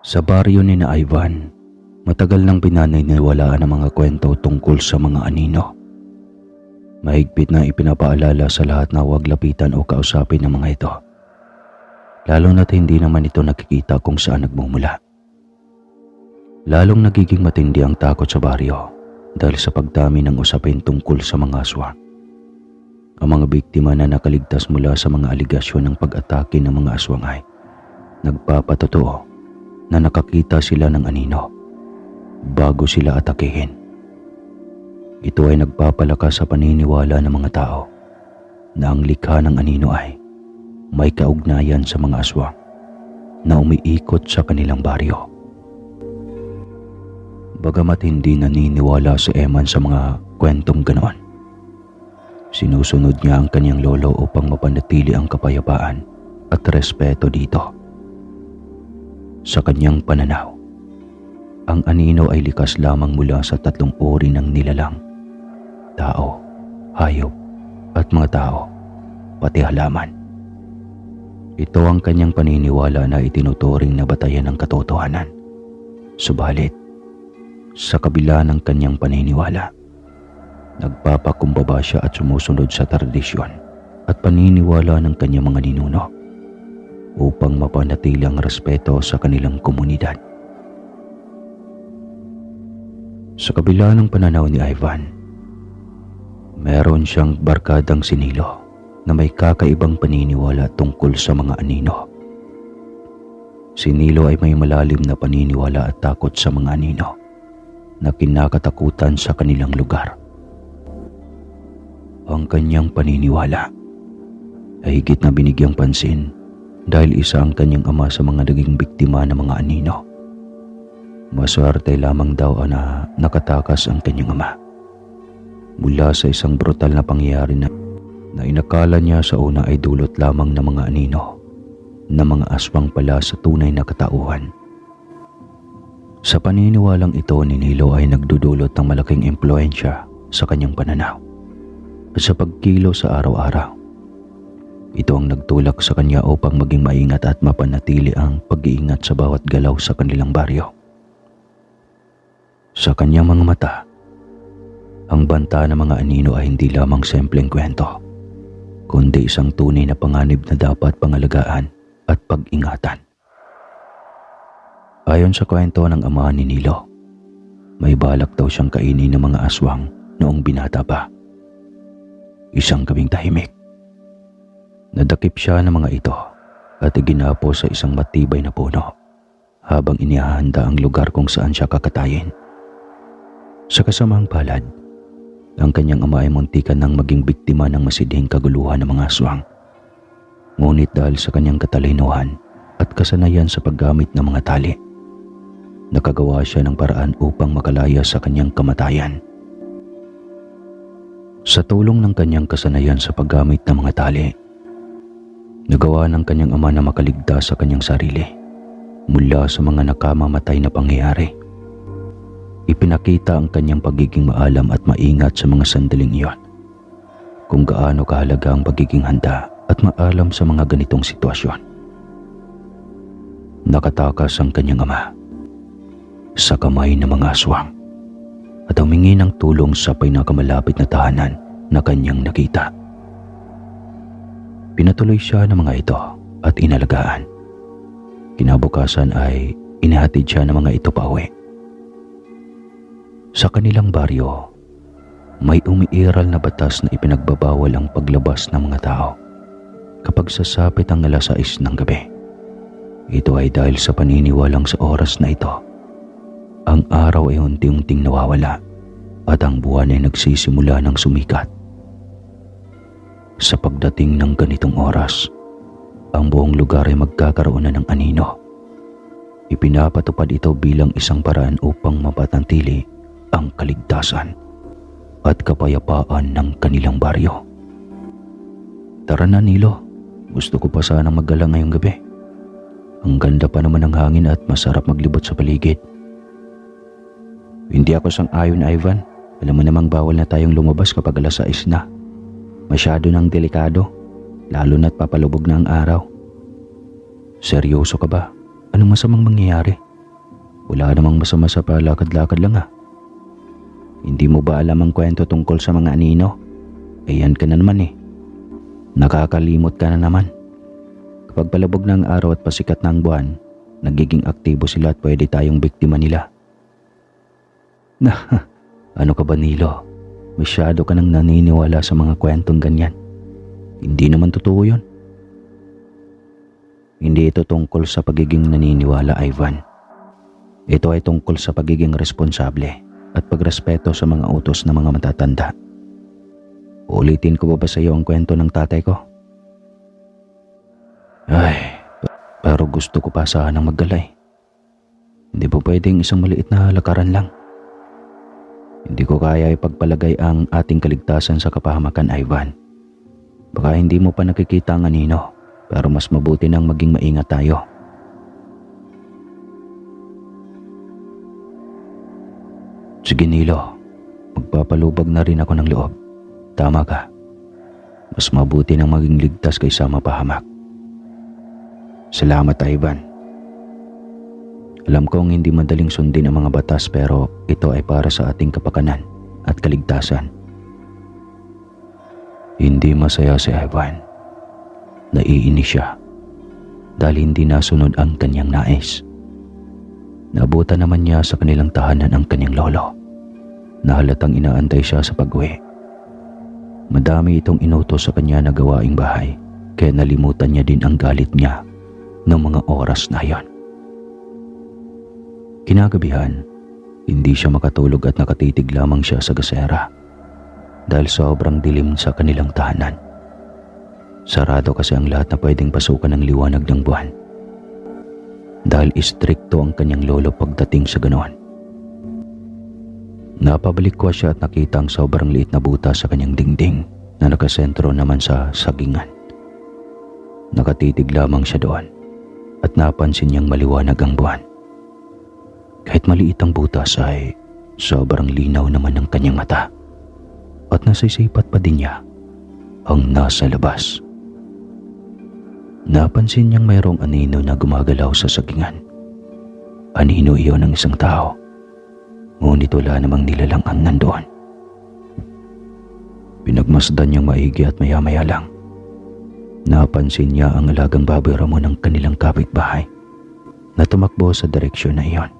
Sa baryo ni na Ivan, matagal nang pinaniniwalaan ang mga kwento tungkol sa mga anino. Mahigpit na ipinapaalala sa lahat na huwag lapitan o kausapin ng mga ito. Lalo na't hindi naman ito nakikita kung saan nagmumula. Lalong nagiging matindi ang takot sa baryo dahil sa pagdami ng usapin tungkol sa mga aswang. Ang mga biktima na nakaligtas mula sa mga aligasyon ng pag-atake ng mga aswang ay nagpapatotoo na nakakita sila ng anino bago sila atakehin. Ito ay nagpapalakas sa paniniwala ng mga tao na ang likha ng anino ay may kaugnayan sa mga aswang na umiikot sa kanilang baryo. Bagamat hindi naniniwala si Eman sa mga kwentong ganoon, sinusunod niya ang kanyang lolo upang mapanatili ang kapayapaan at respeto dito. Sa kanyang pananaw, ang anino ay likas lamang mula sa tatlong uri ng nilalang: tao, hayop, at mga tao, pati halaman. Ito ang kanyang paniniwala na itinuturing na batayan ng katotohanan. Subalit, sa kabila ng kanyang paniniwala, nagpapakumbaba siya at sumusunod sa tradisyon at paniniwala ng kanyang mga ninuno upang mapanatili ang respeto sa kanilang komunidad. Sa kabila ng pananaw ni Ivan, meron siyang barkadang si Nilo na may kakaibang paniniwala tungkol sa mga anino. Si Nilo ay may malalim na paniniwala at takot sa mga anino na kinakatakutan sa kanilang lugar. Ang kanyang paniniwala ay higit na binigyang pansin dahil isa ang kanyang ama sa mga naging biktima ng mga anino. Maswerte lamang daw na nakatakas ang kanyang ama mula sa isang brutal na pangyayari na inakala niya sa una ay dulot lamang ng mga anino na mga aswang pala sa tunay na katauhan. Sa paniniwalang ito ni Nilo ay nagdudulot ng malaking impluensya sa kanyang pananaw at sa pagkilo sa araw-araw. Ito ang nagtulak sa kanya upang maging maingat at mapanatili ang pag-iingat sa bawat galaw sa kanilang baryo. Sa kanyang mga mata, ang banta ng mga anino ay hindi lamang simpleng kwento, kundi isang tunay na panganib na dapat pangalagaan at pag-ingatan. Ayon sa kwento ng ama ni Nilo, may balak daw siyang kainin ng mga aswang noong binata pa. Isang gabing tahimik, nadakip siya ng mga ito at iginapo sa isang matibay na puno habang inihahanda ang lugar kung saan siya kakatayin. Sa kasamang palad, ang kanyang ama ay muntikan nang maging biktima ng masidhing kaguluhan ng mga aswang. Ngunit dahil sa kanyang katalinuhan at kasanayan sa paggamit ng mga tali, nakagawa siya ng paraan upang makalaya sa kanyang kamatayan. Sa tulong ng kanyang kasanayan sa paggamit ng mga tali, nagawa ng kanyang ama na makaligtas sa kanyang sarili mula sa mga nakamamatay na pangyayari. Ipinakita ang kanyang pagiging maalam at maingat sa mga sandaling iyon, kung gaano kahalaga ang pagiging handa at maalam sa mga ganitong sitwasyon. Nakatakas ang kanyang ama sa kamay ng mga aswang at humingi ng tulong sa pinakamalapit na tahanan na kanyang nakita. Pinatuloy siya ng mga ito at inalagaan. Kinabukasan ay inihatid siya ng mga ito pauwi. Sa kanilang baryo, may umiiral na batas na ipinagbabawal ang paglabas ng mga tao kapag sasapit ang 6:00 ng gabi. Ito ay dahil sa paniniwalang sa oras na ito, ang araw ay unti-unting nawawala at ang buwan ay nagsisimula ng sumikat. Sa pagdating ng ganitong oras, ang buong lugar ay magkakaroon na ng anino. Ipinapatupad ito bilang isang paraan upang mapanatili ang kaligtasan at kapayapaan ng kanilang baryo. Tara na, Nilo, gusto ko pa sanang maggala ngayong gabi. Ang ganda pa naman ng hangin at masarap maglibot sa paligid. Hindi ako sang-ayon, Ivan. Alam mo namang bawal na tayong lumabas kapag 6:00 na. Masyado nang delikado, lalo na't papalubog na ang araw. Seryoso ka ba? Anong masamang mangyayari? Wala namang masama sa palakad-lakad lang ah. Hindi mo ba alam ang kwento tungkol sa mga anino? Ayan ka na naman eh. Nakakalimot ka na naman. Kapag palabog ng araw at pasikat ng buwan, nagiging aktibo sila at pwede tayong biktima nila. Ano ka ba, Nilo? Masyado ka nang naniniwala sa mga kwentong ganyan. Hindi naman totoo yun. Hindi ito tungkol sa pagiging naniniwala, Ivan. Ito ay tungkol sa pagiging responsable at pagrespeto sa mga utos ng mga matatanda. Ulitin ko ba sa iyo ang kwento ng tatay ko? Ay, pero gusto ko pa sanang maggalay. Hindi po pwedeng isang maliit na lakaran lang. Hindi ko kaya ipagpalagay ang ating kaligtasan sa kapahamakan, Ivan. Baka hindi mo pa nakikita ang anino, pero mas mabuti nang maging maingat tayo. Sige, Nilo. Magpapalubag na rin ako ng loob. Tama ka. Mas mabuti nang maging ligtas kaysa mapahamak. Salamat, Ivan. Alam kong hindi madaling sundin ang mga batas pero ito ay para sa ating kapakanan at kaligtasan. Hindi masaya si Ivan. Naiinis siya dahil hindi nasunod ang kanyang nais. Nabutan naman niya sa kanilang tahanan ang kanyang lolo na halatang inaantay siya sa pag-uwi. Madami itong inutos sa kanya na gawaing bahay kaya nalimutan niya din ang galit niya ng mga oras na iyon. Kinagabihan, hindi siya makatulog at nakatitig lamang siya sa gasera dahil sobrang dilim sa kanilang tahanan. Sarado kasi ang lahat na pwedeng pasukan ng liwanag ng buwan dahil istrikto ang kanyang lolo pagdating sa ganoon. Napabalik ko siya at nakita ang sobrang liit na butas sa kanyang dingding na nakasentro naman sa sagingan. Nakatitig lamang siya doon at napansin niyang maliwanag ang buwan. Kahit maliit ang butas ay sobrang linaw naman ng kanyang mata at nasisipat pa din niya ang nasa labas. Napansin niyang mayroong anino na gumagalaw sa sagingan. Anino iyon ng isang tao, ngunit wala namang nilalang nandoon. Pinagmasdan niyang maigi at maya-maya lang napansin niya ang alagang baboy Ramon ng kanilang kapitbahay na tumakbo sa direksyon na iyon.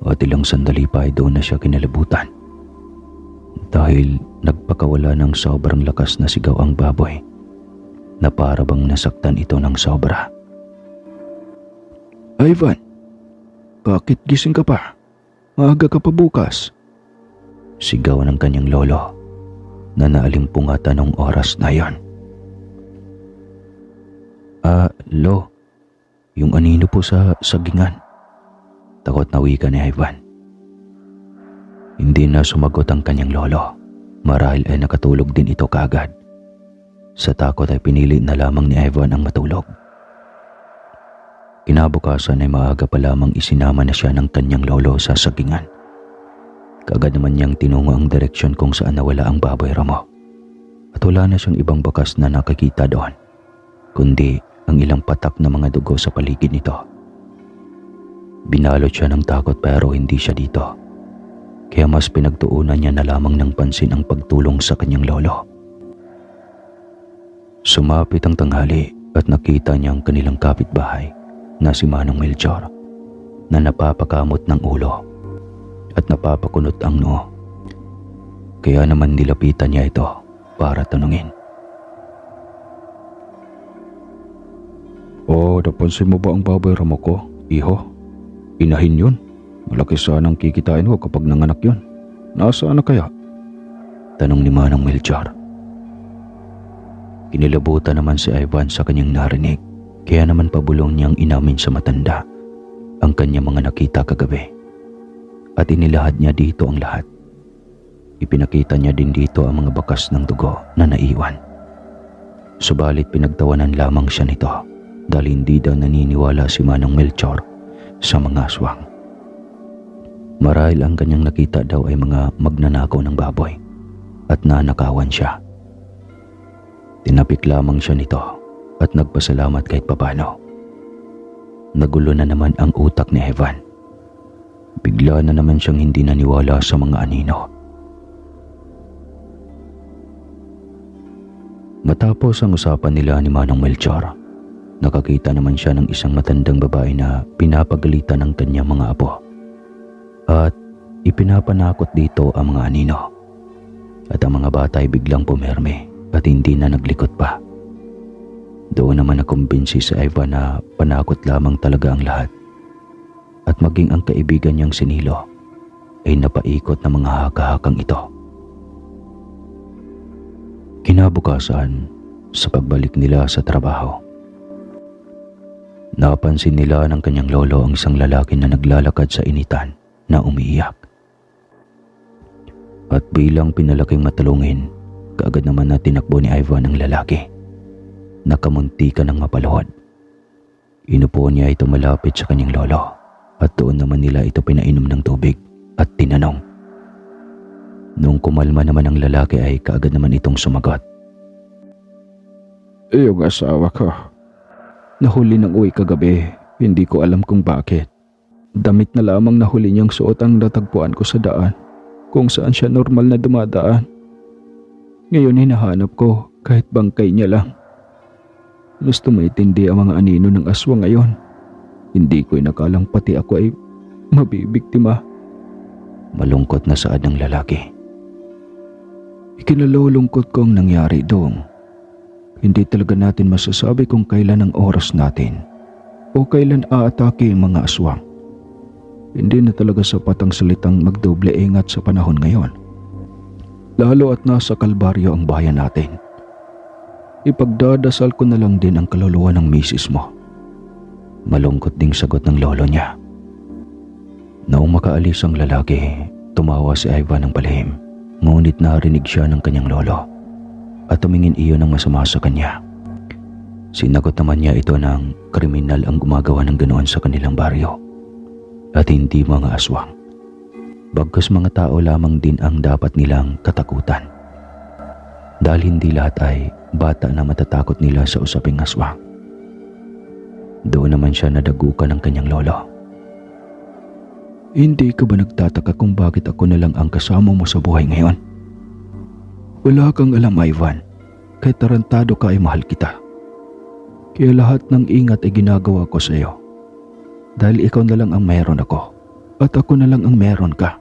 At ilang sandali pa ay doon na siya kinalabutan dahil nagpakawala ng sobrang lakas na sigaw ang baboy na para bang nasaktan ito ng sobra. Ivan, bakit gising ka pa? Maaga ka pa bukas. Sigaw ng kanyang lolo na naalimpungatan ng oras na yon. Lo, yung anino po sa sagingan. Takot na wika ni Ivan. Hindi na sumagot ang kanyang lolo. Marahil ay nakatulog din ito kaagad. Sa takot ay pinili na lamang ni Ivan ang matulog. Kinabukasan ay maaga pa lamang isinama na siya ng kanyang lolo sa sagingan. Kaagad naman niyang tinungo ang direksyon kung saan nawala ang baboy Ramo. At wala na siyang ibang bakas na nakikita doon, kundi ang ilang patak na mga dugo sa paligid nito. Binalot siya ng takot pero hindi siya dito. Kaya mas pinagtuunan niya na lamang ng pansin ang pagtulong sa kanyang lolo. Sumapit ang tanghali at nakita niya ang kanilang kapitbahay na si Manong Melchor na napapakamot ng ulo at napapakunot ang noo. Kaya naman nilapitan niya ito para tanungin. Napansin mo ba ang baboy Ramo ko, iho? Inahin yun. Malaki sanang kikitain ko kapag nanganak yun. Nasaan na kaya? Tanong ni Manong Melchor. Kinilabutan naman si Ivan sa kanyang narinig, kaya naman pabulong niyang inamin sa matanda ang kanyang mga nakita kagabi. At inilahad niya dito ang lahat. Ipinakita niya din dito ang mga bakas ng dugo na naiwan. Subalit pinagtawanan lamang siya nito dahil hindi daw naniniwala si Manong Melchor sa mga aswang. Marahil ang kanyang nakita daw ay mga magnanakaw ng baboy at nanakawan siya. Tinapik lamang siya nito at nagpasalamat kahit papano. Nagulo na naman ang utak ni Ivan Bigla na naman siyang hindi naniwala sa mga anino. Matapos ang usapan nila ni Manong Melchor, nakakita naman siya ng isang matandang babae na pinapagalitan ng kanyang mga apo. At ipinapanakot dito ang mga anino. At ang mga bata ay biglang pumirme at hindi na naglikot pa. Doon naman nakumbinsi si Ivan na panakot lamang talaga ang lahat. At maging ang kaibigan niyang si Nilo ay napaikot ng mga haka-hakang ito. Kinabukasan, sa pagbalik nila sa trabaho, napansin nila ng kanyang lolo ang isang lalaki na naglalakad sa initan na umiiyak. At bilang pinalaking matalungin, kaagad naman na tinakbo ni Ivan ang lalaki. Nakamuntikan ng mapaluhod. Inupo niya ito malapit sa kanyang lolo at doon naman nila ito pinainom ng tubig at tinanong. Nung kumalma naman ang lalaki ay kaagad naman itong sumagot. Iyong asawa ko. Nahuli ng uwi kagabi, hindi ko alam kung bakit. Damit na lamang nahuli niyang suot ang natagpuan ko sa daan, kung saan siya normal na dumadaan. Ngayon hinahanap ko kahit bangkay niya lang. Gusto maitindi ang mga anino ng aswang ngayon. Hindi ko inakalang pati ako ay mabibiktima. Malungkot na saad ng lalaki. Ikinalulungkot ko ang nangyari doon. Hindi talaga natin masasabi kung kailan ang oras natin o kailan aatake ang mga aswang. Hindi na talaga sapat ang salitang magdoble ingat sa panahon ngayon. Lalo at nasa kalbaryo ang bayan natin. Ipagdadasal ko na lang din ang kaluluwa ng misis mo. Malungkot ding sagot ng lolo niya. Noong makaalis ang lalaki, tumawa si Ivan ng palihim. Ngunit narinig siya ng kanyang lolo at tumingin iyon ng masama sa kanya. Sinagot naman niya ito ng kriminal ang gumagawa ng ganoon sa kanilang baryo at hindi mga aswang. Bagkus mga tao lamang din ang dapat nilang katakutan. Dahil hindi lahat ay bata na matatakot nila sa usaping aswang. Doon naman siya nadagukan ng kanyang lolo. Hindi ka ba nagtataka kung bakit ako na lang ang kasama mo sa buhay ngayon? Wala kang alam, Ivan. Kahit tarantado ka ay mahal kita. Kaya lahat ng ingat ay ginagawa ko sa iyo. Dahil ikaw na lang ang meron ako at ako na lang ang meron ka.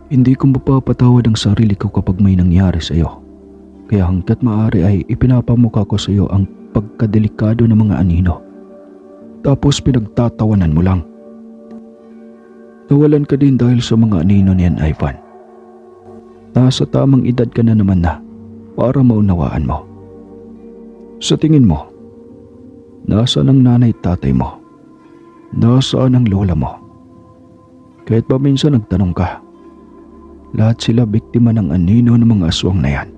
Hindi ko mapapatawad ang sarili ko kapag may nangyari sa iyo. Kaya hanggat maaari ay ipinapamukha ko sa iyo ang pagkadelikado ng mga anino. Tapos pinagtatawanan mo lang. Nawalan ka din dahil sa mga anino niyan, Ivan. Nasa tamang edad ka na naman na para maunawaan mo. Sa tingin mo, nasaan ang nanay at tatay mo? Nasaan ang lola mo? Kahit ba minsan nagtanong ka, lahat sila biktima ng anino ng mga aswang na yan.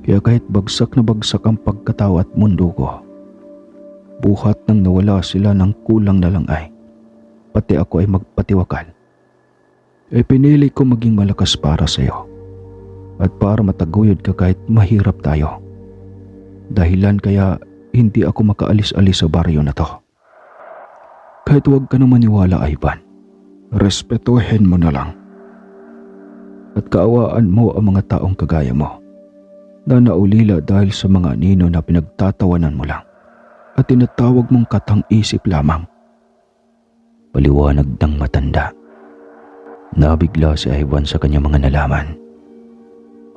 Kaya kahit bagsak na bagsak ang pagkatao at mundo ko, buhat nang nawala sila ng kulang na lang ay, pati ako ay magpatiwakal. Ay pinili ko maging malakas para sa iyo at para mataguyod ka kahit mahirap tayo. Dahilan kaya hindi ako makaalis-alis sa baryo na to. Kahit huwag ka na maniwala, Ivan, respetuhin mo na lang. At kaawaan mo ang mga taong kagaya mo na naulila dahil sa mga anino na pinagtatawanan mo lang at tinatawag mong katang-isip lamang. Paliwanag ng matanda. Nabigla si Ivan sa kanyang mga nalaman.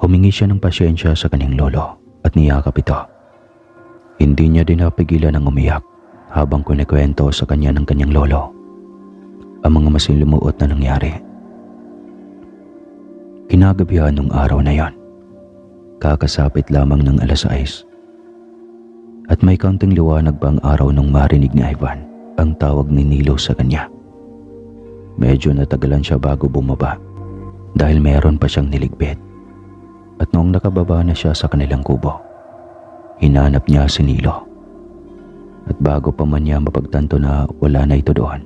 Humingi siya ng pasyensya sa kanyang lolo at niyakap ito. Hindi niya din napigilan ng umiyak habang kunikwento sa kanya ng kanyang lolo ang mga masilumuot na nangyari. Kinagabihan ng araw na yon, kakasapit lamang ng 6:00 at may kaunting liwanag pa ang araw nung marinig ni Ivan ang tawag ni Nilo sa kanya. Medyo natagalan siya bago bumaba dahil meron pa siyang niligpit. At noong nakababa na siya sa kanilang kubo, hinanap niya si Nilo. At bago pa man niya mapagtanto na wala na ito doon,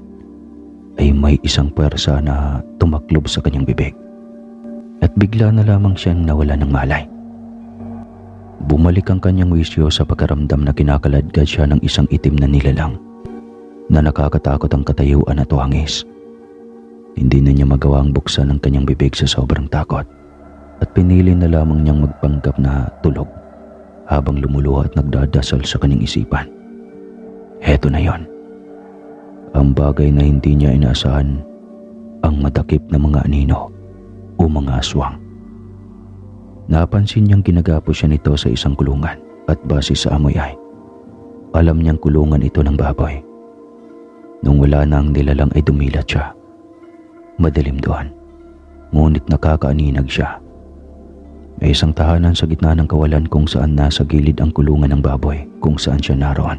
ay may isang puwersa na tumaklob sa kanyang bibig. At bigla na lamang siyang nawala ng malay. Bumalik ang kanyang wisyo sa pagkaramdam na kinakaladkad siya ng isang itim na nilalang na nakakatakot ang katayuan at wangis. Hindi na niya magawa ang buksan ng kanyang bibig sa sobrang takot at pinili na lamang niyang magpanggap na tulog habang lumuluha at nagdadasal sa kanyang isipan. Heto na yon. Ang bagay na hindi niya inaasahan, ang madakip na mga anino o mga aswang. Napansin niyang ginagapo siya nito sa isang kulungan at base sa amoy ay alam niyang kulungan ito ng baboy. Nung wala na ang nilalang ay dumilat siya. Madilim doon, ngunit nakakaaninag siya. May isang tahanan sa gitna ng kawalan kung saan nasa gilid ang kulungan ng baboy kung saan siya naroon.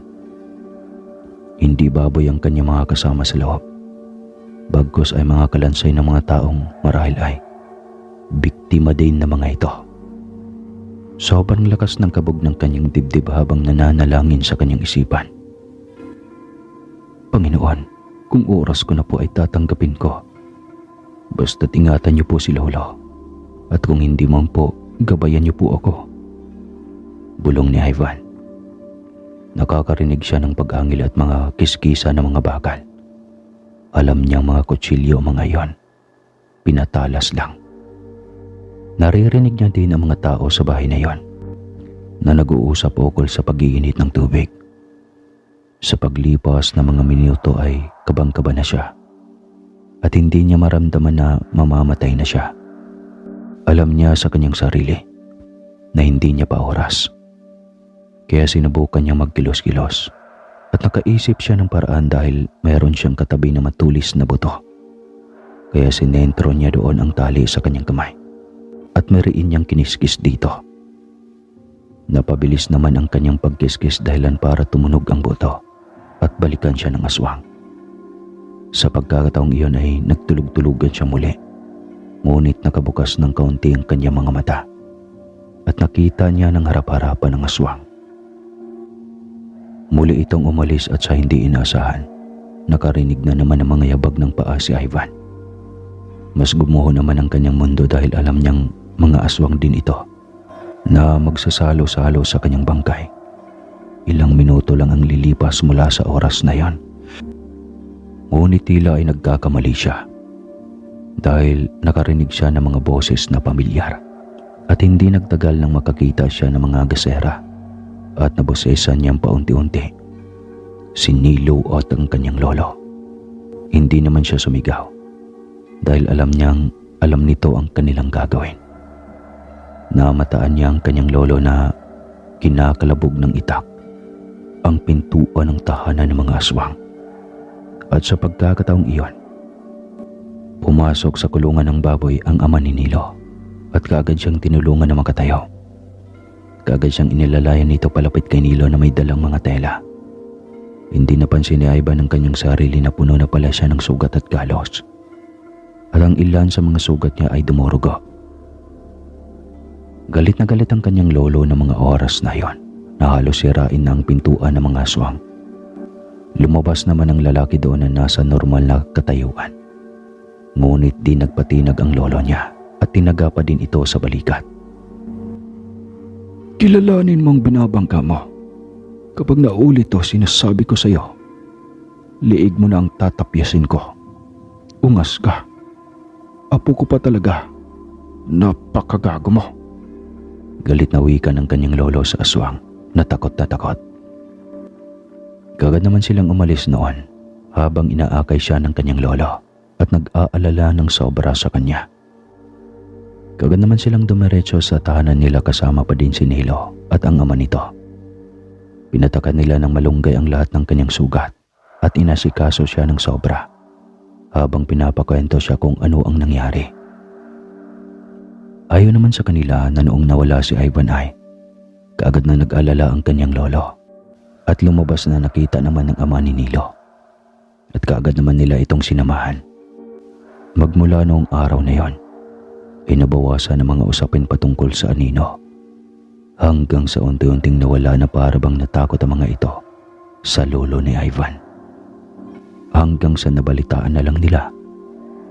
Hindi baboy ang kanyang mga kasama sa loob. Bagkus ay mga kalansay ng mga taong marahil ay biktima din ng mga ito. Sobrang lakas ng kabog ng kanyang dibdib habang nananalangin sa kanyang isipan. Panginoon, kung oras ko na po ay tatanggapin ko. Basta't ingatan niyo po si Lolo. At kung hindi man po, gabayan niyo po ako. Bulong ni Ivan. Nakakarinig siya ng pag-angil at mga kiskisa ng mga bakal. Alam niyang mga kutsilyo mga iyon. Pinatalas lang. Naririnig niya din ang mga tao sa bahay na iyon na nag-uusap ukol sa pag-iinit ng tubig. Sa paglipas ng mga minuto ay kabang-kaba na siya at hindi niya maramdaman na mamamatay na siya. Alam niya sa kanyang sarili na hindi niya pa oras. Kaya sinubukan niya magkilos-kilos at nakaisip siya ng paraan dahil mayroon siyang katabi na matulis na buto. Kaya sinentro niya doon ang tali sa kanyang kamay at mayroon niyang kiniskis dito. Napabilis naman ang kanyang pagkiskis dahilan para tumunog ang buto at balikan siya ng aswang. Sa pagkakataong iyon ay nagtulog-tulugan siya muli. Ngunit nakabukas ng kaunti ang kanyang mga mata at nakita niya ng harap-harapan ng aswang. Muli itong umalis at sa hindi inaasahan, nakarinig na naman ng mga yabag ng paa si Ivan. Mas gumuho naman ang kanyang mundo dahil alam niyang mga aswang din ito na magsasalo-salo sa kanyang bangkay. Ilang minuto lang ang lilipas mula sa oras na yon. Ngunit tila ay nagkakamali siya dahil nakarinig siya ng mga boses na pamilyar at hindi nagtagal nang makakita siya ng mga gasera at nabosesan niyang paunti-unti. Si Nilo at ang kanyang lolo. Hindi naman siya sumigaw dahil alam niyang alam nito ang kanilang gagawin. Namataan niya ang kanyang lolo na kinakalabog ng itak ang pintuan ng tahanan ng mga aswang. At sa pagkakataong iyon, pumasok sa kulungan ng baboy ang ama ni Nilo at kaagad siyang tinulungan na makatayo. Kaagad siyang inilalayan nito palapit kay Nilo na may dalang mga tela. Hindi napansin ni Ivan ang kanyang sarili na puno na pala siya ng sugat at galos. At ang ilan sa mga sugat niya ay dumurugo. Galit na galit ang kanyang lolo ng mga oras na iyon na halos sirain na ang pintuan ng mga aswang. Lumabas naman ang lalaki doon na nasa normal na katayuan. Ngunit di nagpatinag ang lolo niya at tinaga pa din ito sa balikat. Kilalanin mong binabangka mo. Kapag naulit to, sinasabi ko sa iyo, liig mo na ang tatapyasin ko. Ungas ka. Apo ko pa talaga. Napakagago mo. Galit na wika ng kanyang lolo sa aswang na takot na takot. Kagad naman silang umalis noon habang inaakay siya ng kanyang lolo at nag-aalala ng sobra sa kanya. Kagad naman silang dumiretso sa tahanan nila kasama pa din si Nilo at ang ama nito. Pinatakan nila ng malunggay ang lahat ng kanyang sugat at inasikaso siya ng sobra habang pinapakwento siya kung ano ang nangyari. Ayon naman sa kanila na noong nawala si Ivan ay kaagad na nag-alala ang kanyang lolo at lumabas na nakita naman ng ama ni Nilo at kaagad naman nila itong sinamahan. Magmula noong araw na yon ay nabawasan ang mga usapin patungkol sa anino hanggang sa unti-unting nawala na para bang natakot ang mga ito sa lolo ni Ivan. Hanggang sa nabalitaan na lang nila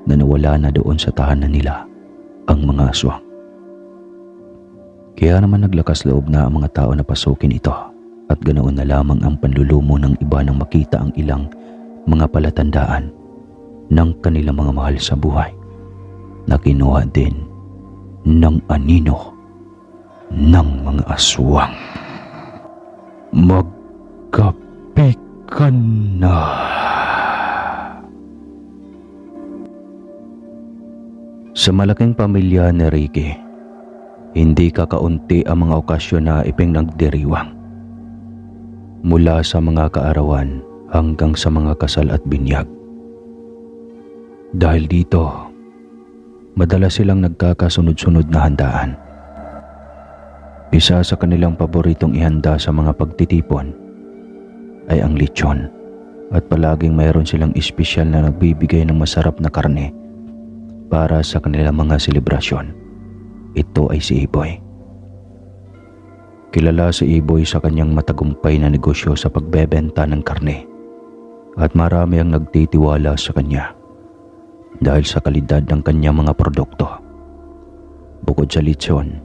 na nawala na doon sa tahanan nila ang mga aswang. Kaya naman naglakas loob na ang mga tao na pasukin ito at ganoon na lamang ang panlulumo ng iba nang makita ang ilang mga palatandaan ng kanilang mga mahal sa buhay na kinuha din ng anino ng mga aswang. Magkape ka na. Sa malaking pamilya ni Ricky, hindi kakaunti ang mga okasyon na ipinagdiriwang. Mula sa mga kaarawan hanggang sa mga kasal at binyag. Dahil dito, madalas silang nagkakasunod-sunod na handaan. Isa sa kanilang paboritong ihanda sa mga pagtitipon ay ang lechon, at palaging mayroon silang espesyal na nagbibigay ng masarap na karne para sa kanilang mga selebrasyon. Ito ay si Iboy. Kilala si Iboy sa kanyang matagumpay na negosyo sa pagbebenta ng karne, at marami ang nagtitiwala sa kanya dahil sa kalidad ng kanyang mga produkto. Bukod sa lechon,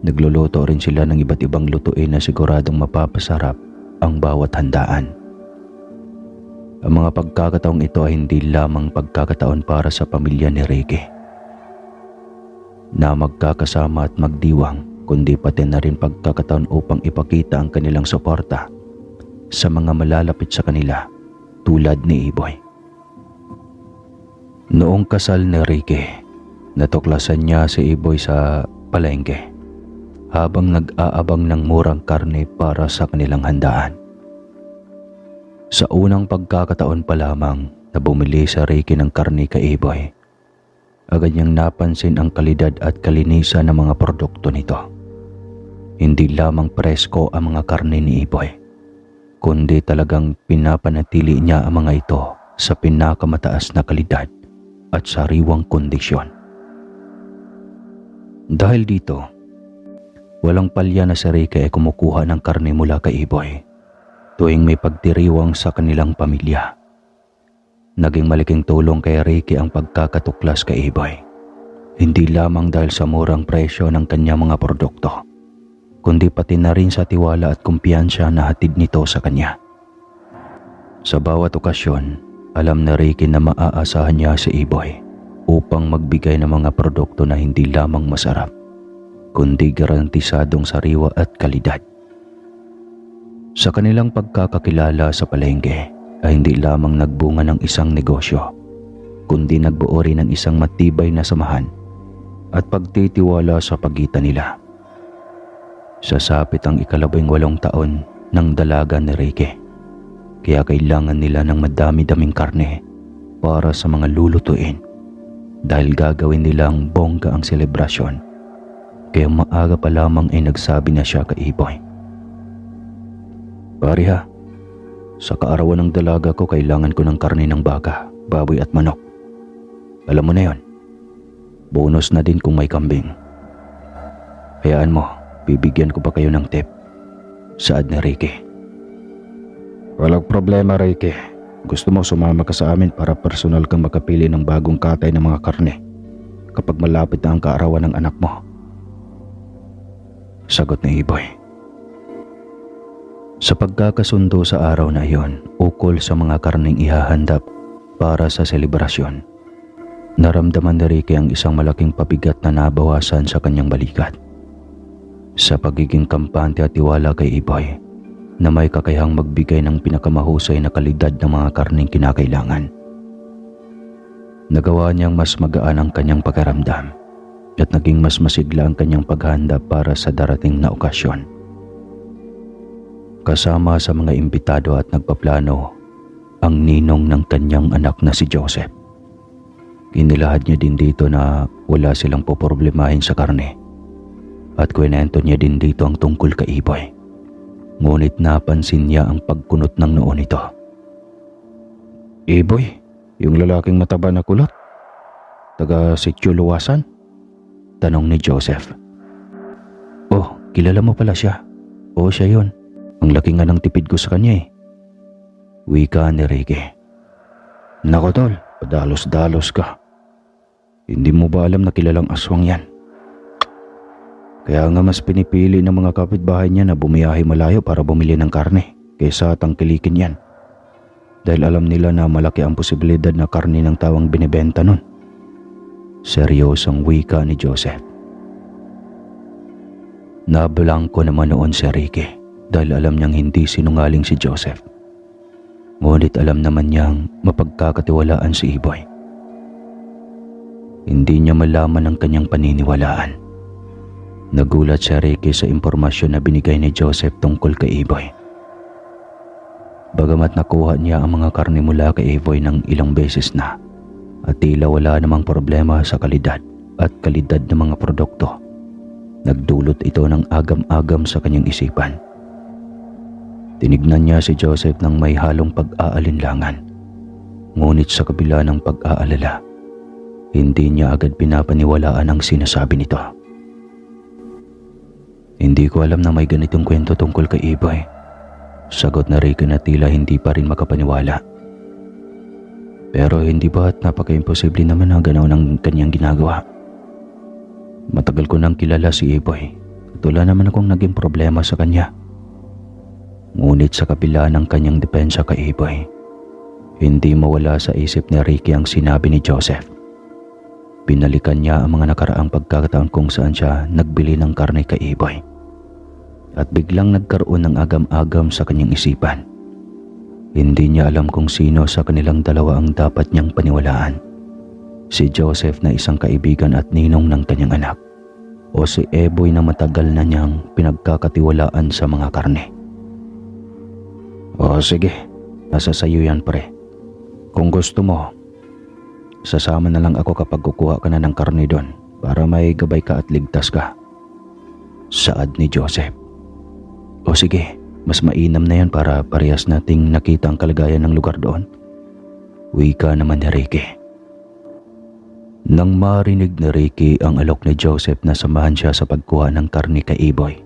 nagluluto rin sila ng iba't ibang lutuin na siguradong mapapasarap ang bawat handaan. Ang mga pagkakataong ito ay hindi lamang pagkakataon para sa pamilya ni Ricky na magkakasama at magdiwang, kundi pati na rin pagkakataon upang ipakita ang kanilang suporta sa mga malalapit sa kanila tulad ni Iboy. Noong kasal ni Ricky, natuklasan niya si Iboy sa palengke habang nag-aabang ng murang karne para sa kanilang handaan. Sa unang pagkakataon pa lamang na bumili sa Ricky ng karne kay Iboy, agad niyang napansin ang kalidad at kalinisan ng mga produkto nito. Hindi lamang presko ang mga karne ni Iboy, kundi talagang pinapanatili niya ang mga ito sa pinakamataas na kalidad at sariwang kondisyon. Dahil dito, walang palya na si Ricky ay kumukuha ng karne mula kay Iboy tuwing may pagdiriwang sa kanilang pamilya. Naging malaking tulong kay Ricky ang pagkakatuklas kay Iboy, hindi lamang dahil sa murang presyo ng kanyang mga produkto, kundi pati na rin sa tiwala at kumpiyansa na hatid nito sa kanya. Sa bawat okasyon, alam na Ricky na maaasahan niya si Iboy upang magbigay ng mga produkto na hindi lamang masarap, kundi garantisadong sariwa at kalidad. Sa kanilang pagkakakilala sa palengke ay hindi lamang nagbunga ng isang negosyo, kundi nagbuo rin ng isang matibay na samahan at pagtitiwala sa pagitan nila. Sasapit ang 18 taon ng dalaga ni Ricky, kaya kailangan nila ng madami-daming karne para sa mga lulutuin dahil gagawin nilang bongga ang selebrasyon. Kaya maaga pa lamang ay nagsabi na siya kay Iboy, "Pare ha, sa kaarawan ng dalaga ko kailangan ko ng karne ng baka, baboy at manok. Alam mo na yon. Bonus na din kung may kambing. Hayaan mo, bibigyan ko pa kayo ng tip," saad ni Ricky. Walang problema, Ricky. Gusto mo sumama ka sa amin para personal kang makapili ng bagong katay ng mga karne kapag malapit na ang kaarawan ng anak mo, sagot ni Iboy. Sa pagkakasundo sa araw na iyon ukol sa mga karneng ihahanda para sa selebrasyon, naramdaman ni Ricky ang isang malaking pabigat na nabawasan sa kanyang balikat. Sa pagiging kampante at tiwala kay Iboy na may kakayahang magbigay ng pinakamahusay na kalidad ng mga karneng kinakailangan, nagawa niyang mas magaan ang kanyang pakiramdam at naging mas masigla ang kanyang paghahanda para sa darating na okasyon. Kasama sa mga imbitado at nagpaplano ang ninong ng kanyang anak na si Joseph. Inilahad niya din dito na wala silang poproblemahin sa karne at kwento niya din dito ang tungkol kay Iboy. Ngunit napansin niya ang pagkunot ng noo nito. "Iboy, yung lalaking mataba na kulot? Taga Sitio Luwasan?" tanong ni Joseph. "Oh, kilala mo pala siya. Oo, siya yun. Ang laki nga ng tipid ko sa kanya eh," wika ni Ricky. Nako tol, padalos-dalos ka. Hindi mo ba alam na kilalang aswang yan? Kaya nga mas pinipili ng mga kapitbahay niya na bumiyahe malayo para bumili ng karne kaysa tangkilikin yan. dahil alam nila na malaki ang posibilidad na karne ng tao ang binibenta nun. Seryosong wika ni Joseph. Nablangko naman noon si Ricky dahil alam niyang hindi sinungaling si Joseph. Ngunit alam naman niyang mapagkakatiwalaan si Iboy. Hindi niya malaman ang kanyang paniniwalaan. Nagulat si Ricky sa impormasyon na binigay ni Joseph tungkol kay Iboy. Bagamat nakuha niya ang mga karne mula kay Iboy ng ilang beses na at tila wala namang problema sa kalidad ng mga produkto, nagdulot ito ng agam-agam sa kanyang isipan. Tinignan niya si Joseph ng may halong pag-aalinlangan. Ngunit sa kabila ng pag-aalala, hindi niya agad pinapaniwalaan ang sinasabi nito. Hindi ko alam na may ganitong kwento tungkol kay Iboy. Sagot na Ricky na tila hindi pa rin makapaniwala. Pero hindi ba't napaka-imposible naman na ganoon ang kanyang ginagawa? Matagal ko nang kilala si Iboy at wala naman akong naging problema sa kanya. Ngunit sa kabila ng kanyang depensa kay Iboy, hindi mawala sa isip ni Ricky ang sinabi ni Joseph. Binalikan niya ang mga nakaraang pagkakataon kung saan siya nagbili ng karne kay Iboy. At biglang nagkaroon ng agam-agam sa kanyang isipan. Hindi niya alam kung sino sa kanilang dalawa ang dapat niyang paniwalaan. Si Joseph na isang kaibigan at ninong ng kanyang anak, o si Iboy na matagal na niyang pinagkakatiwalaan sa mga karne. O sige, nasa sayo yan pre. Kung gusto mo, sasama na lang ako kapag kukuha ka na ng karne doon para may gabay ka at ligtas ka. Saad ni Joseph. O sige, mas mainam na yan para parehas nating nakita ang kalagayan ng lugar doon. Wika naman ni Ricky. Nang marinig ni Ricky ang alok ni Joseph na samahan siya sa pagkuha ng karne kay Iboy,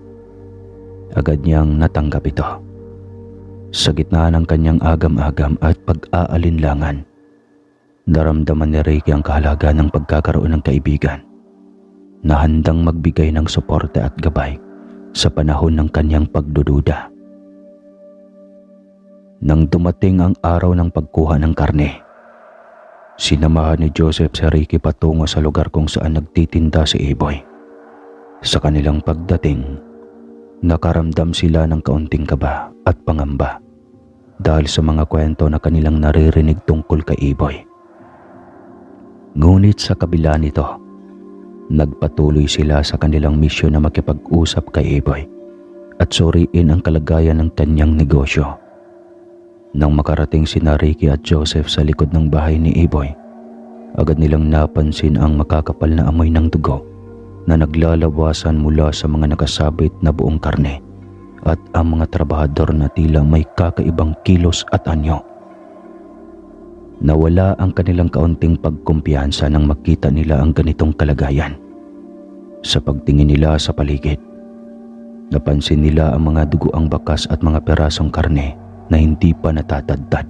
agad niyang natanggap ito. Sa gitna ng kanyang agam-agam at pag-aalinlangan, naramdaman ni Ricky ang kahalaga ng pagkakaroon ng kaibigan na handang magbigay ng suporta at gabay sa panahon ng kanyang pagdududa. Nang dumating ang araw ng pagkuha ng karne, sinamahan ni Joseph si Ricky patungo sa lugar kung saan nagtitinda si Iboy. Sa kanilang pagdating, nakaramdam sila ng kaunting kaba at pangamba dahil sa mga kwento na kanilang naririnig tungkol kay Iboy. Ngunit sa kabila nito, nagpatuloy sila sa kanilang misyon na makipag-usap kay Iboy at suriin ang kalagayan ng kanyang negosyo. Nang makarating sina Ricky at Joseph sa likod ng bahay ni Iboy, agad nilang napansin ang makakapal na amoy ng dugo na naglalabasan mula sa mga nakasabit na buong karne at ang mga trabahador na tila may kakaibang kilos at anyo. Nawala ang kanilang kaunting pagkumpiyansa nang makita nila ang ganitong kalagayan. Sa pagtingin nila sa paligid, napansin nila ang mga dugoang bakas at mga perasong karne na hindi pa natatadtad.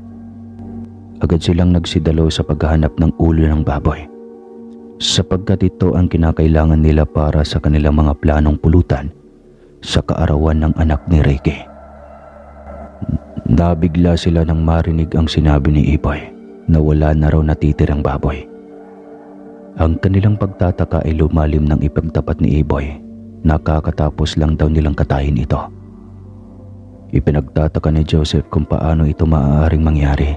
Agad silang nagsidalo sa paghahanap ng ulo ng baboy, sapagkat ito ang kinakailangan nila para sa kanilang mga planong pulutan sa kaarawan ng anak ni Ricky. Nabigla sila nang marinig ang sinabi ni Iboy na wala na raw natitirang baboy. Ang kanilang pagtataka ay lumalim ng ipagtapat ni Iboy. Nakakatapos lang daw nilang katayin ito. Ipinagtataka ni Joseph kung paano ito maaaring mangyari,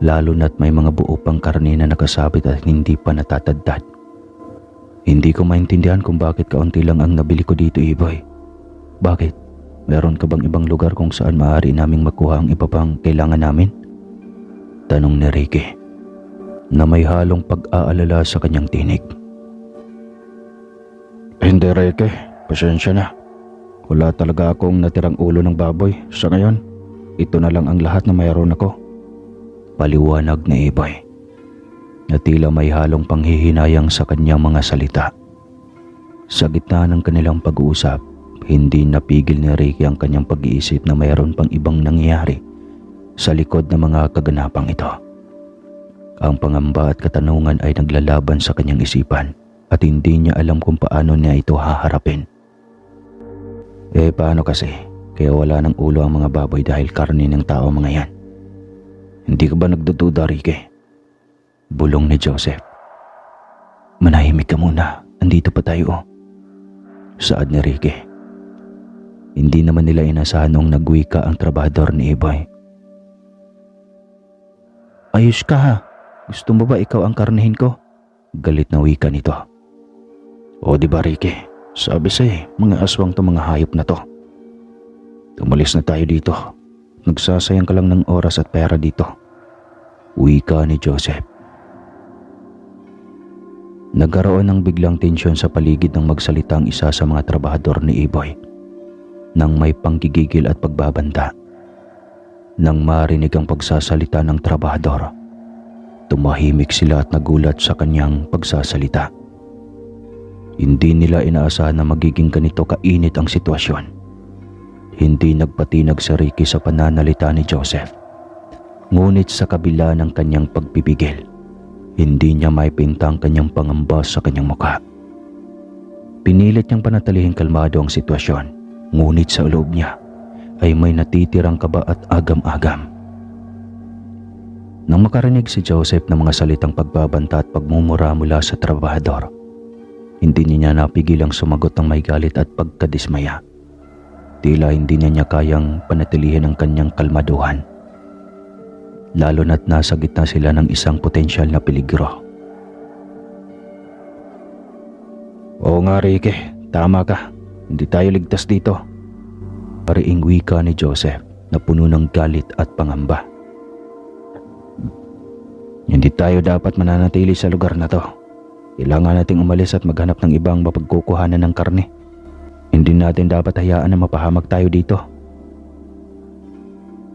lalo na't may mga buo pang karne na nakasabit at hindi pa natatadtad. Hindi ko maintindihan kung bakit kaunti lang ang nabili ko dito, Iboy. Bakit? Meron ka bang ibang lugar kung saan maaari naming makuha ang iba pang kailangan namin? Tanong ni Ricky na may halong pag-aalala sa kanyang tinig. Hindi Ricky, pasensya na. Wala talaga akong natirang ulo ng baboy sa ngayon. Ito na lang ang lahat na mayroon ako. Paliwanag ni Iboy na tila may halong panghihinayang sa kanyang mga salita. Sa gitna ng kanilang pag-uusap, hindi napigil ni Ricky ang kanyang pag-iisip na mayroon pang ibang nangyayari sa likod ng mga kaganapang ito. Ang pangamba at katanungan ay naglalaban sa kanyang isipan at hindi niya alam kung paano niya ito haharapin. Paano kasi? Kaya wala ng ulo ang mga baboy dahil karne ng tao mga yan. Hindi ka ba nagdududa, Ricky? Bulong ni Joseph. Manahimik ka muna. Andito pa tayo, oh. Saad ni Ricky. Hindi naman nila inasahan noong nagwika ang trabahador ni Iboy. Ayos ka ha. Gusto mo ba ikaw ang karnihin ko? Galit na wika nito. O di ba, Ricky? Sabi sa'yo, mga aswang to, mga hayop na to. Tumalis na tayo dito. Nagsasayang ka lang ng oras at pera dito. Wika ni Joseph. Nagkaroon ng biglang tensyon sa paligid ng magsalita ang isa sa mga trabahador ni Iboy nang may panggigigil at pagbabanta. Nang marinig ang pagsasalita ng trabahador, tumahimik sila at nagulat sa kanyang pagsasalita. Hindi nila inaasahan na magiging ganito kainit ang sitwasyon. Hindi nagpatinag si Ricky sa pananalita ni Joseph. Ngunit sa kabila ng kanyang pagpipigil, hindi niya maipinta ang kanyang pangamba sa kanyang mukha. Pinilit niyang panatilihin kalmado ang sitwasyon, ngunit sa loob niya ay may natitirang kaba at agam-agam. Nang makarinig si Joseph ng mga salitang pagbabanta at pagmumura mula sa trabahador, hindi niya napigilang sumagot ng may galit at pagkadismaya. Tila hindi niya kayang panatilihin ang kanyang kalmaduhan. Lalo na't nasa gitna sila ng isang potensyal na peligro. Oo nga, Ricky, tama ka. Hindi tayo ligtas dito. Pariing wika ni Joseph na puno ng galit at pangamba. Hindi tayo dapat mananatili sa lugar na to. Kailangan nating umalis at maghanap ng ibang mapagkukuhanan ng karne. Hindi natin dapat hayaan na mapahamak tayo dito.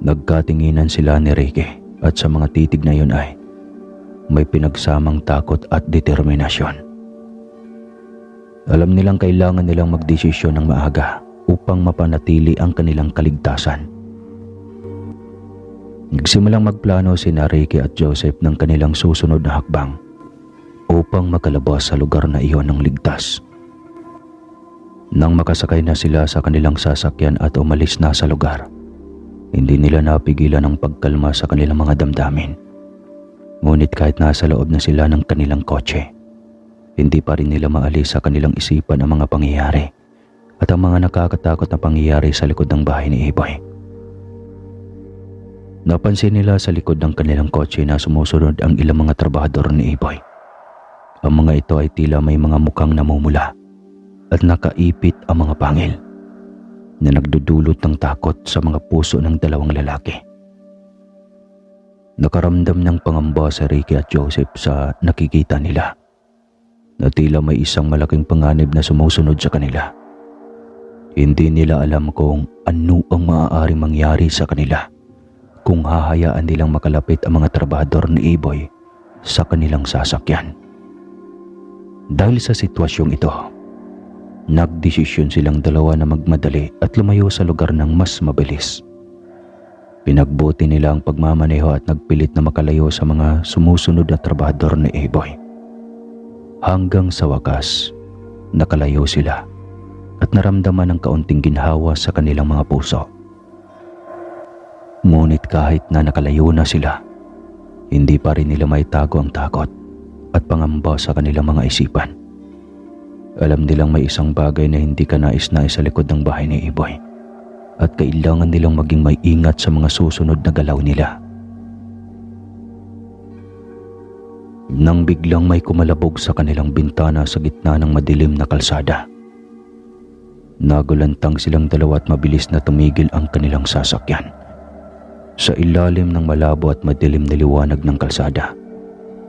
Nagkatinginan sila ni Ricky at sa mga titig na yun ay may pinagsamang takot at determinasyon. Alam nilang kailangan nilang magdesisyon ng maaga upang mapanatili ang kanilang kaligtasan. Nagsimulang magplano sina Ricky at Joseph ng kanilang susunod na hakbang upang makalabas sa lugar na iyon ng ligtas. Nang makasakay na sila sa kanilang sasakyan at umalis na sa lugar, hindi nila napigilan ang pagkalma sa kanilang mga damdamin. Ngunit kahit nasa loob na sila ng kanilang kotse, hindi pa rin nila maalis sa kanilang isipan ang mga pangyayari at ang mga nakakatakot na pangyayari sa likod ng bahay ni Iboy. Napansin nila sa likod ng kanilang kotse na sumusunod ang ilang mga trabahador ni Iboy. Ang mga ito ay tila may mga mukhang namumula at nakaipit ang mga pangil na nagdudulot ng takot sa mga puso ng dalawang lalaki. Nakaramdam ng pangamba si Ricky at Joseph sa nakikita nila na tila may isang malaking panganib na sumusunod sa kanila. Hindi nila alam kung ano ang maaaring mangyari sa kanila kung hahayaan nilang makalapit ang mga trabahador ni Iboy sa kanilang sasakyan. Dahil sa sitwasyong ito, nagdesisyon silang dalawa na magmadali at lumayo sa lugar ng mas mabilis. Pinagbuti nila ang pagmamaneho at nagpilit na makalayo sa mga sumusunod na trabahador ni Iboy. Hanggang sa wakas, nakalayo sila at naramdaman ang kaunting ginhawa sa kanilang mga puso. Ngunit kahit na nakalayo na sila, hindi pa rin nila maitago ang takot at pangamba sa kanilang mga isipan. Alam nilang may isang bagay na hindi kanais-nais sa likod ng bahay ni Iboy at kailangan nilang maging may ingat sa mga susunod na galaw nila. Nang biglang may kumalabog sa kanilang bintana sa gitna ng madilim na kalsada, nagulantang silang dalawa at mabilis na tumigil ang kanilang sasakyan. Sa ilalim ng malabo at madilim na liwanag ng kalsada,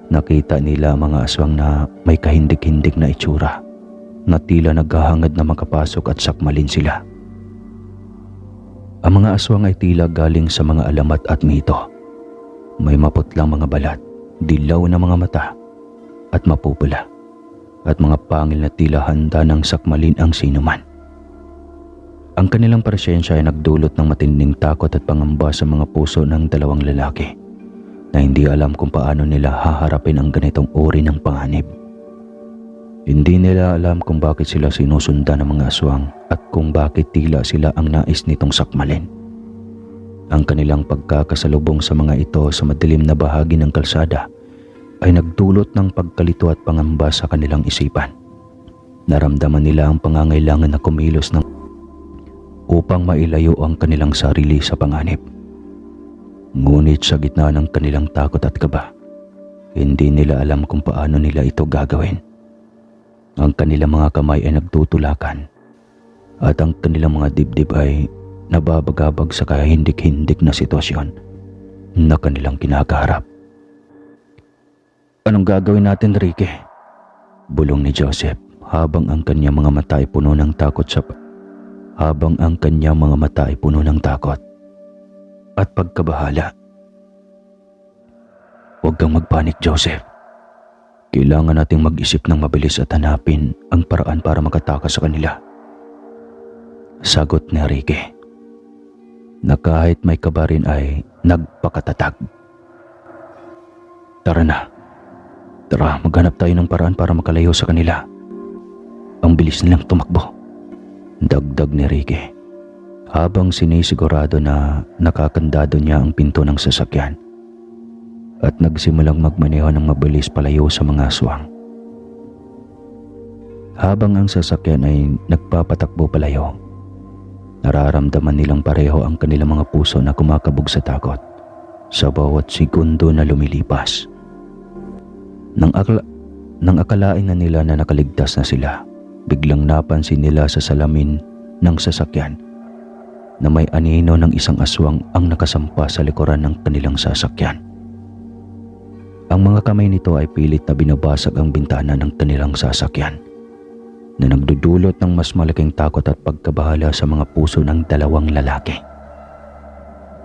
nakita nila mga aswang na may kahindik-hindik na itsura na tila naghahangad na makapasok at sakmalin sila. Ang mga aswang ay tila galing sa mga alamat at mito. May maputlang mga balat, dilaw na mga mata at mapupula, at mga pangil na tila handa ng sakmalin ang sinuman. Ang kanilang presensya ay nagdulot ng matinding takot at pangamba sa mga puso ng dalawang lalaki na hindi alam kung paano nila haharapin ang ganitong uri ng panganib. Hindi nila alam kung bakit sila sinusundan ng mga aswang at kung bakit tila sila ang nais nitong sakmalin. Ang kanilang pagkakasalubong sa mga ito sa madilim na bahagi ng kalsada ay nagdulot ng pagkalito at pangamba sa kanilang isipan. Naramdaman nila ang pangangailangan na kumilos upang mailayo ang kanilang sarili sa panganib. Ngunit sa gitna ng kanilang takot at kaba, hindi nila alam kung paano nila ito gagawin. Ang kanilang mga kamay ay nagtutulakan at ang kanilang mga dibdib ay nababagabag sa kahindik-hindik na sitwasyon na kanilang kinakaharap. "Anong gagawin natin, Ricky?" bulong ni Joseph habang ang kanyang mga mata ay puno ng takot at pagkabahala. "Huwag kang magpanik, Joseph. Kailangan nating mag-isip ng mabilis at hanapin ang paraan para makatakas sa kanila," sagot ni Ricky, na kahit may kaba rin ay nagpakatatag. Tara, maghanap tayo ng paraan para makalayo sa kanila. Ang bilis nilang tumakbo," dagdag ni Ricky, habang sinisigurado na nakakandado niya ang pinto ng sasakyan at nagsimulang magmaneho ng mabilis palayo sa mga aswang. Habang ang sasakyan ay nagpapatakbo palayo, nararamdaman nilang pareho ang kanilang mga puso na kumakabog sa takot sa bawat segundo na lumilipas. Nang akalain na nila na nakaligtas na sila, biglang napansin nila sa salamin ng sasakyan na may anino ng isang aswang ang nakasampa sa likuran ng kanilang sasakyan. Ang mga kamay nito ay pilit na binabasag ang bintana ng kanilang sasakyan, na nagdudulot ng mas malaking takot at pagkabahala sa mga puso ng dalawang lalaki.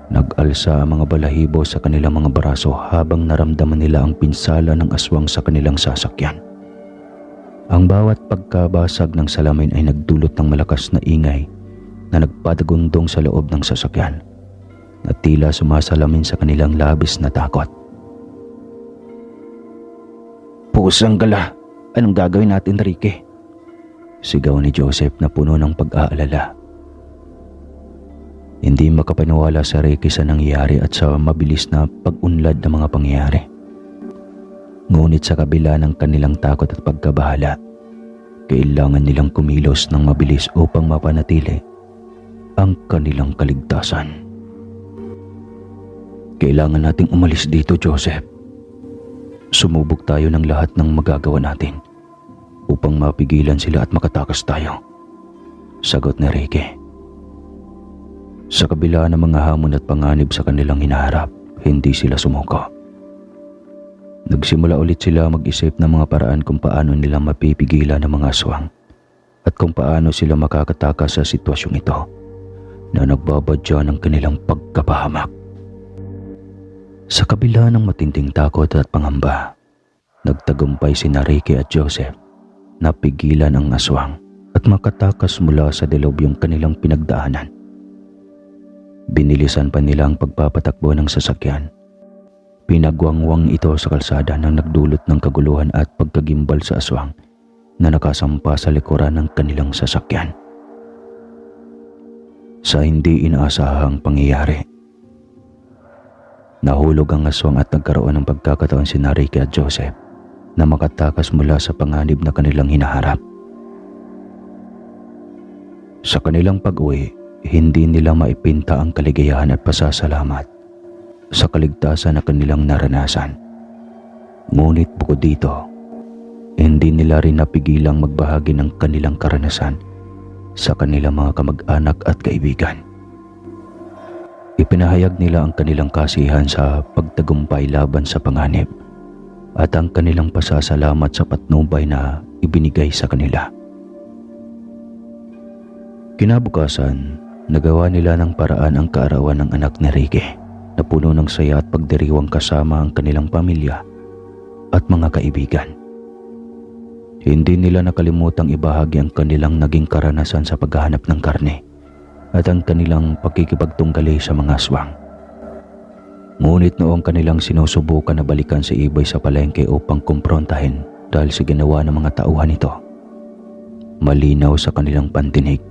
Nag-alsa ang mga balahibo sa kanilang mga braso habang naramdaman nila ang pinsala ng aswang sa kanilang sasakyan. Ang bawat pagkabasag ng salamin ay nagdulot ng malakas na ingay na nagpadagundong sa loob ng sasakyan, na tila sumasalamin sa kanilang labis na takot. "Pusang gala! Anong gagawin natin, Ricky?" sigaw ni Joseph na puno ng pag-aalala. Hindi makapaniwala sa Ricky sa nangyayari at sa mabilis na pag-unlad ng mga pangyayari. Ngunit sa kabila ng kanilang takot at pagkabahala, kailangan nilang kumilos ng mabilis upang mapanatili ang kanilang kaligtasan. "Kailangan nating umalis dito, Joseph. Sumubok tayo ng lahat ng magagawa natin upang mapigilan sila at makatakas tayo," sagot ni Ricky. Sa kabila ng mga hamon at panganib sa kanilang hinaharap, hindi sila sumuko. Nagsimula ulit sila mag-isip ng mga paraan kung paano nila mapipigilan ang mga aswang at kung paano sila makakatakas sa sitwasyong ito na nagbabadya ng kanilang pagkapahamak. Sa kabila ng matinding takot at pangamba, nagtagumpay sina Ricky at Joseph na pigilan ang aswang at makatakas mula sa dilobyong kanilang pinagdaanan. Binilisan pa nila ang pagpapatakbo ng sasakyan. Pinagwangwang ito sa kalsada nang nagdulot ng kaguluhan at pagkagimbal sa aswang na nakasampa sa likuran ng kanilang sasakyan. Sa hindi inaasahang pangyayari, nahulog ang aswang at nagkaroon ng pagkakataon sina Ricky at Joseph na makatakas mula sa panganib na kanilang hinaharap. Sa kanilang pag-uwi, hindi nila maipinta ang kaligayahan at pasasalamat sa kaligtasan na kanilang naranasan. Ngunit bukod dito, hindi nila rin napigilang magbahagi ng kanilang karanasan sa kanilang mga kamag-anak at kaibigan. Ipinahayag nila ang kanilang kasiyahan sa pagtagumpay laban sa panganib at ang kanilang pasasalamat sa patnubay na ibinigay sa kanila. Kinabukasan, nagawa nila ng paraan ang kaarawan ng anak ni Ricky na puno ng saya at pagdiriwang kasama ang kanilang pamilya at mga kaibigan. Hindi nila nakalimutang ibahagi ang kanilang naging karanasan sa paghahanap ng karne at ang kanilang pakikipagtunggali sa mga aswang. Ngunit noong kanilang sinusubukan na balikan si Ibay sa palengke upang kumprontahin dahil sa ginawa ng mga tauhan nito, malinaw sa kanilang pandinig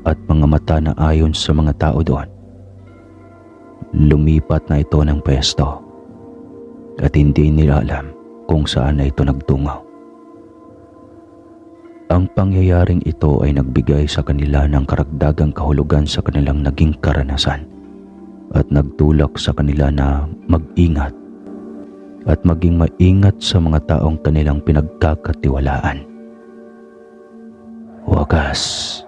at mga mata na ayon sa mga tao doon lumipat na ito ng pwesto at hindi nila alam kung saan na ito nagtungo. Ang pangyayaring ito ay nagbigay sa kanila ng karagdagang kahulugan sa kanilang naging karanasan at nagtulak sa kanila na mag-ingat at maging maingat sa mga taong kanilang pinagkakatiwalaan. Wagas.